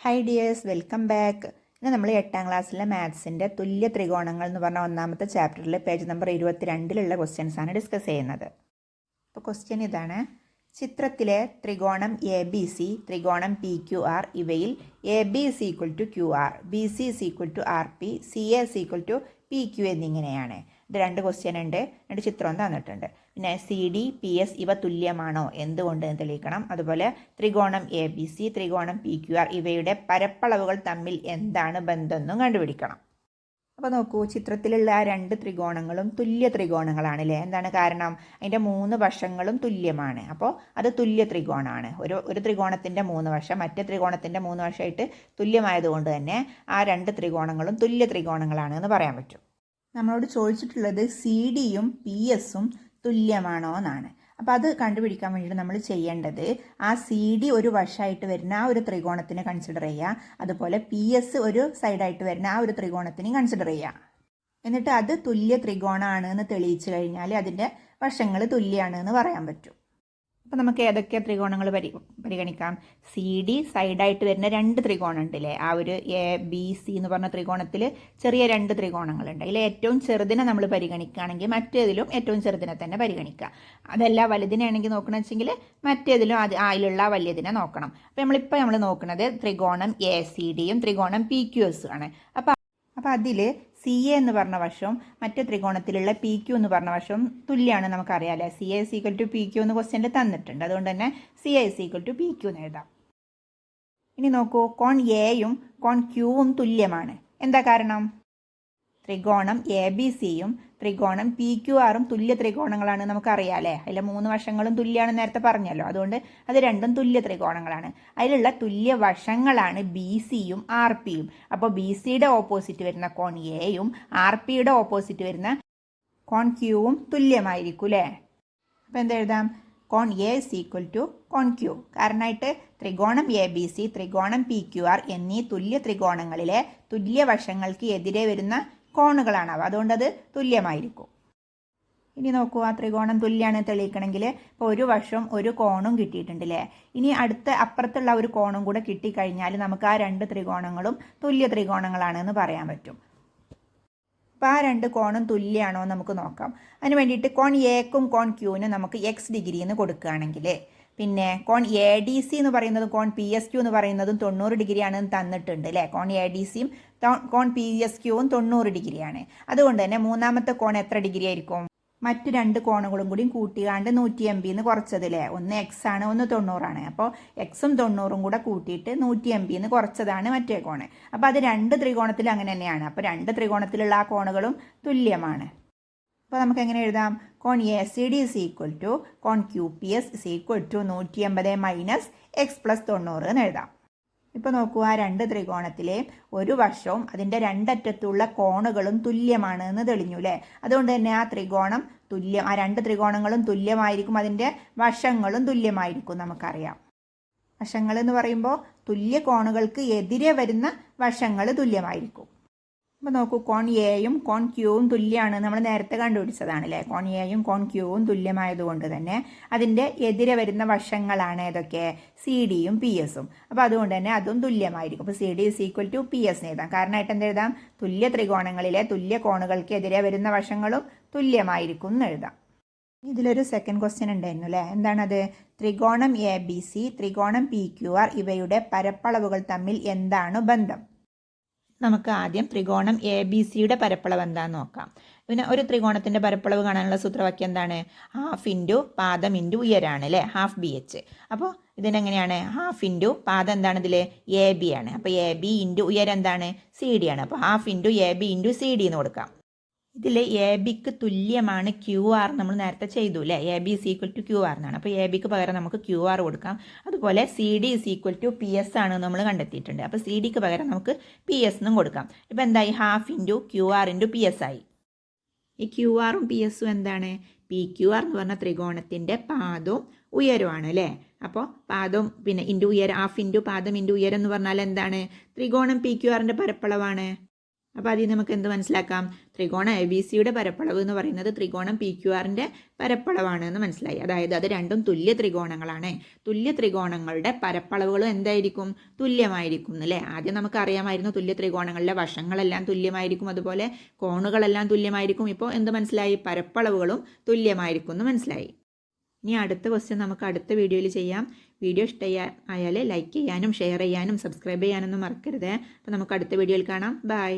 Hi dears, welcome back. ഇന്ന് നമ്മൾ 8ാം ക്ലാസ്സിലെ മാത്സിൻ്റെ തുല്യ ത്രികോണങ്ങൾ എന്ന് പറഞ്ഞ ഒന്നാമത്തെ ചാപ്റ്ററിൽ പേജ് നമ്പർ 22 ക്വസ്റ്റ്യൻസാണ് ഡിസ്കസ് ചെയ്യുന്നത്. അപ്പോൾ ക്വസ്റ്റ്യൻ ഇതാണ്: ചിത്രത്തിലെ ത്രികോണം എ ബി സി, ത്രികോണം പി ക്യു ആർ ഇവയിൽ A B is equal to Q R, B C is equal to R P, C A is equal to P Q എന്നിങ്ങനെയാണ്. ഇത് 2 question ഉണ്ട്, 2 ചിത്രം തന്നിട്ടുണ്ട്. പിന്നെ സി ഡി പി എസ് ഇവ തുല്യമാണോ, എന്തുകൊണ്ട് എന്ന് തെളിയിക്കണം. അതുപോലെ ത്രികോണം എ ബി സി, ത്രികോണം പി ക്യു ആർ ഇവയുടെ പരപ്പളവുകൾ തമ്മിൽ എന്താണ് ബന്ധമെന്നും കണ്ടുപിടിക്കണം. അപ്പോൾ നോക്കൂ, ചിത്രത്തിലുള്ള ആ 2 ത്രികോണങ്ങളും തുല്യ ത്രികോണങ്ങളാണല്ലേ. എന്താണ് കാരണം? അതിൻ്റെ 3 വശങ്ങളും തുല്യമാണ്. അപ്പോൾ അത് തുല്യ ത്രികോണമാണ്. ഒരു ത്രികോണത്തിൻ്റെ 3 വശം മറ്റേ ത്രികോണത്തിൻ്റെ 3 വശമായിട്ട് തുല്യമായതുകൊണ്ട് തന്നെ ആ 2 ത്രികോണങ്ങളും തുല്യ ത്രികോണങ്ങളാണ് എന്ന് പറയാൻ പറ്റും. നമ്മളോട് ചോദിച്ചിട്ടുള്ളത് സി ഡിയും പി എസും തുല്യമാണോ എന്നാണ്. അപ്പോൾ അത് കണ്ടുപിടിക്കാൻ വേണ്ടിയിട്ട് നമ്മൾ ചെയ്യേണ്ടത് ആ സി ഡി ഒരു വശമായിട്ട് വരുന്ന ആ ഒരു ത്രികോണത്തിന് കൺസിഡർ ചെയ്യുക, അതുപോലെ പി എസ് ഒരു സൈഡായിട്ട് വരുന്ന ആ ഒരു ത്രികോണത്തിന് കൺസിഡർ ചെയ്യുക. എന്നിട്ട് അത് തുല്യ ത്രികോണമാണ് എന്ന് തെളിയിച്ചു കഴിഞ്ഞാൽ അതിൻ്റെ വശങ്ങൾ തുല്യമാണ് എന്ന് പറയാൻ പറ്റും. അപ്പോൾ നമുക്ക് ഏതൊക്കെ ത്രികോണങ്ങൾ പരിഗണിക്കാം? സി ഡി സൈഡായിട്ട് വരുന്ന 2 ത്രികോണം ഉണ്ടല്ലേ. ആ ഒരു എ ബി സി എന്ന് പറഞ്ഞ ത്രികോണത്തിൽ ചെറിയ 2 ത്രികോണങ്ങളുണ്ട്. അതിൽ ഏറ്റവും ചെറുതിനെ നമ്മൾ പരിഗണിക്കുകയാണെങ്കിൽ മറ്റേതിലും ഏറ്റവും ചെറുതിനെ തന്നെ പരിഗണിക്കുക. അതല്ല വലുതിനാണെങ്കിൽ നോക്കണമെന്ന് വെച്ചെങ്കിൽ മറ്റേതിലും അതിലുള്ള വലിയതിനെ നോക്കണം. അപ്പോൾ നമ്മൾ നോക്കുന്നത് ത്രികോണം എ സി ഡിയും ത്രികോണം പി ക്യു എസ് ആണ്. അപ്പോൾ അതിൽ സി എ എന്ന് പറഞ്ഞ വശവും മറ്റേ ത്രികോണത്തിലുള്ള പി ക്യു എന്ന് പറഞ്ഞ വശവും തുല്യമാണ് നമുക്കറിയാമല്ലേ. C A is equal to P Q എന്ന് ക്വസ്റ്റ്യനിൽ തന്നിട്ടുണ്ട്. അതുകൊണ്ട് തന്നെ C A is equal to P Q എന്ന് എഴുതാം. ഇനി നോക്കൂ, കോൺ എയും കോൺ ക്യൂവും തുല്യമാണ്. എന്താ കാരണം? ത്രികോണം എ ബി സിയും ത്രികോണം പി ക്യു ആറും തുല്യ ത്രികോണങ്ങളാണ് നമുക്കറിയാമല്ലേ. അതിലെ 3 വശങ്ങളും തുല്യമാണെന്ന് നേരത്തെ പറഞ്ഞല്ലോ. അതുകൊണ്ട് അത് രണ്ടും തുല്യ ത്രികോണങ്ങളാണ്. അതിലുള്ള തുല്യ വശങ്ങളാണ് ബി സിയും ആർ പിയും. അപ്പോൾ ബി സിയുടെ ഓപ്പോസിറ്റ് വരുന്ന കോൺ എയും ആർ പിയുടെ ഓപ്പോസിറ്റ് വരുന്ന കോൺ ക്യൂവും തുല്യമായിരിക്കും അല്ലേ. അപ്പോൾ എന്തെഴുതാം? കോൺ എ ഇസ് ഈക്വൽ ടു കോൺ ക്യൂ. കാരണമായിട്ട് ത്രികോണം എ ബി സി, ത്രികോണം പി ക്യു ആർ എന്നീ തുല്യ ത്രികോണങ്ങളിലെ തുല്യ വശങ്ങൾക്ക് എതിരെ വരുന്ന കോണുകളാണ്. അതുകൊണ്ട് അത് തുല്യമായിരിക്കും. ഇനി നോക്കൂ, ആ ത്രികോണം തുല്യമാണ് തെളിയിക്കണമെങ്കിൽ ഇപ്പോൾ ഒരു വശവും ഒരു കോണും കിട്ടിയിട്ടുണ്ടല്ലേ. ഇനി അപ്പുറത്തുള്ള ഒരു കോണും കൂടെ കിട്ടിക്കഴിഞ്ഞാൽ നമുക്ക് ആ 2 ത്രികോണങ്ങളും തുല്യ ത്രികോണങ്ങളാണെന്ന് പറയാൻ പറ്റും. അപ്പോൾ ആ 2 കോണും തുല്യമാണോ നമുക്ക് നോക്കാം. അതിന് വേണ്ടിയിട്ട് കോൺ എക്കും കോൺ ക്യൂവിനും നമുക്ക് എക്സ് ഡിഗ്രി എന്ന് കൊടുക്കുകയാണെങ്കിൽ, പിന്നെ കോൺ എ ഡി സി എന്ന് പറയുന്നതും കോൺ പി എസ് ക്യൂ എന്ന് പറയുന്നതും 90 ഡിഗ്രിയാണെന്ന് തന്നിട്ടുണ്ട് അല്ലേ. കോൺ എ ഡി സിയും കോൺ പി എസ് ക്യൂവും 90 ഡിഗ്രിയാണ്. അതുകൊണ്ട് തന്നെ മൂന്നാമത്തെ കോൺ എത്ര ഡിഗ്രി ആയിരിക്കും? മറ്റ് 2 കോണുകളും കൂടി കൂട്ടിയാണ്ട് 180 എന്ന് കുറച്ചതില്ലേ. ഒന്ന് എക്സ് ആണ്, ഒന്ന് 90 ആണ്. അപ്പോൾ എക്സും 90ഉം കൂടെ കൂട്ടിയിട്ട് 180 എന്ന് കുറച്ചതാണ് മറ്റേ കോണ്. അപ്പോൾ അത് 2 ത്രികോണത്തിൽ അങ്ങനെ തന്നെയാണ്. അപ്പോൾ 2 ത്രികോണത്തിലുള്ള ആ കോണുകളും തുല്യമാണ്. അപ്പോൾ നമുക്ക് എങ്ങനെ എഴുതാം? കോൺ A C D is equal to കോൺ Q P S is equal to 180 minus X plus 90 എന്ന് എഴുതാം. ഇപ്പോൾ നോക്കൂ, ആ 2 ത്രികോണത്തിലെ ഒരു വശവും അതിൻ്റെ 2 അറ്റത്തുള്ള കോണുകളും തുല്യമാണ് എന്ന് തെളിഞ്ഞു അല്ലേ. അതുകൊണ്ട് തന്നെ ആ 2 ത്രികോണങ്ങളും തുല്യമായിരിക്കും, അതിൻ്റെ വശങ്ങളും തുല്യമായിരിക്കും. നമുക്കറിയാം, വശങ്ങൾ എന്ന് പറയുമ്പോൾ തുല്യ കോണുകൾക്ക് എതിരെ വരുന്ന വശങ്ങൾ തുല്യമായിരിക്കും. അപ്പോൾ നോക്കൂ, കോൺ എയും കോൺ ക്യൂവും തുല്യമാണ് നമ്മൾ നേരത്തെ കണ്ടുപിടിച്ചതാണല്ലേ. കോൺ എയും കോൺ ക്യൂവും തുല്യമായതുകൊണ്ട് തന്നെ അതിൻ്റെ എതിരെ വരുന്ന വശങ്ങളാണ് ഏതൊക്കെ? സി ഡിയും പി എസും. അപ്പോൾ അതുകൊണ്ട് തന്നെ അതും തുല്യമായിരിക്കും. അപ്പോൾ C D is equal to P S എഴുതാം. കാരണമായിട്ട് എന്തെഴുതാം? തുല്യ ത്രികോണങ്ങളിലെ തുല്യ കോണുകൾക്ക് എതിരെ വരുന്ന വശങ്ങളും തുല്യമായിരിക്കും എന്ന് എഴുതാം. ഇതിലൊരു സെക്കൻഡ് ക്വസ്റ്റ്യൻ ഉണ്ടായിരുന്നു അല്ലേ. എന്താണത്? ത്രികോണം എ ബി സി, ത്രികോണം പി ക്യു ആർ ഇവയുടെ പരപ്പളവുകൾ തമ്മിൽ എന്താണ് ബന്ധം? നമുക്ക് ആദ്യം ത്രികോണം എ ബി സിയുടെ പരപ്പളവ് എന്താണെന്ന് നോക്കാം. പിന്നെ ഒരു ത്രികോണത്തിൻ്റെ പരപ്പളവ് കാണാനുള്ള സൂത്രവാക്യം എന്താണ്? ഹാഫ് ഇൻറ്റു പാദം ഇൻറ്റു ഉയരാണ് അല്ലേ, ഹാഫ് ബി എച്ച്. അപ്പോൾ ഇതിനെങ്ങനെയാണ്? ഹാഫ് ഇൻറ്റു പാദം എന്താണ് ഇതിൽ? എ ബി ആണ്. അപ്പോൾ എ ബി ഇൻറ്റു ഉയരം എന്താണ്? സി ഡി ആണ്. അപ്പോൾ half into A B into C D എന്ന് കൊടുക്കാം. ഇതിൽ എ ബിക്ക് തുല്യമാണ് ക്യു ആർ നമ്മൾ നേരത്തെ ചെയ്തു അല്ലേ. A B is equal to Q R എന്നാണ്. അപ്പോൾ എ ബിക്ക് പകരം നമുക്ക് ക്യു ആർ കൊടുക്കാം. അതുപോലെ C D is equal to P S ആണ് നമ്മൾ കണ്ടെത്തിയിട്ടുണ്ട്. അപ്പോൾ സി ഡിക്ക് പകരം നമുക്ക് പി എസ് എന്നും കൊടുക്കാം. ഇപ്പോൾ എന്തായി? Half into Q R into P S ആയി. ഈ ക്യു ആറും പി എസും എന്താണ്? പി ക്യു ആർ എന്ന് പറഞ്ഞ ത്രികോണത്തിൻ്റെ പാദവും ഉയരമാണ് അല്ലേ. അപ്പോൾ പാദം പിന്നെ ഇൻറ്റു ഉയരം, ഹാഫ് ഇൻറ്റു പാദം ഇൻറ്റു ഉയരം എന്ന് പറഞ്ഞാൽ എന്താണ്? ത്രികോണം പി ക്യു ആറിൻ്റെ പരപ്പളവാണ്. അപ്പോൾ അതിൽ നമുക്ക് എന്ത് മനസ്സിലാക്കാം? ത്രികോണം എ ബി സിയുടെ പരപ്പളവ് എന്ന് പറയുന്നത് ത്രികോണം പി ക്യു ആറിൻ്റെ പരപ്പളവാണ് എന്ന് മനസ്സിലായി. അതായത് അത് രണ്ടും തുല്യ ത്രികോണങ്ങളാണ്. തുല്യ ത്രികോണങ്ങളുടെ പരപ്പളവുകളും എന്തായിരിക്കും? തുല്യമായിരിക്കും അല്ലേ? ആദ്യം നമുക്ക് അറിയാമായിരുന്നു തുല്യ ത്രികോണങ്ങളിലെ വശങ്ങളെല്ലാം തുല്യമായിരിക്കും, അതുപോലെ കോണുകളെല്ലാം തുല്യമായിരിക്കും. ഇപ്പോൾ എന്ത് മനസ്സിലായി? പരപ്പളവുകളും തുല്യമായിരിക്കും എന്ന് മനസ്സിലായി. ഇനി അടുത്ത ക്വസ്റ്റ്യൻ നമുക്ക് അടുത്ത വീഡിയോയിൽ ചെയ്യാം. വീഡിയോ ഇഷ്ടമായാൽ ലൈക്ക് ചെയ്യാനും ഷെയർ ചെയ്യാനും സബ്സ്ക്രൈബ് ചെയ്യാനൊന്നും മറക്കരുത്. അപ്പോൾ നമുക്ക് അടുത്ത വീഡിയോയിൽ കാണാം. ബൈ.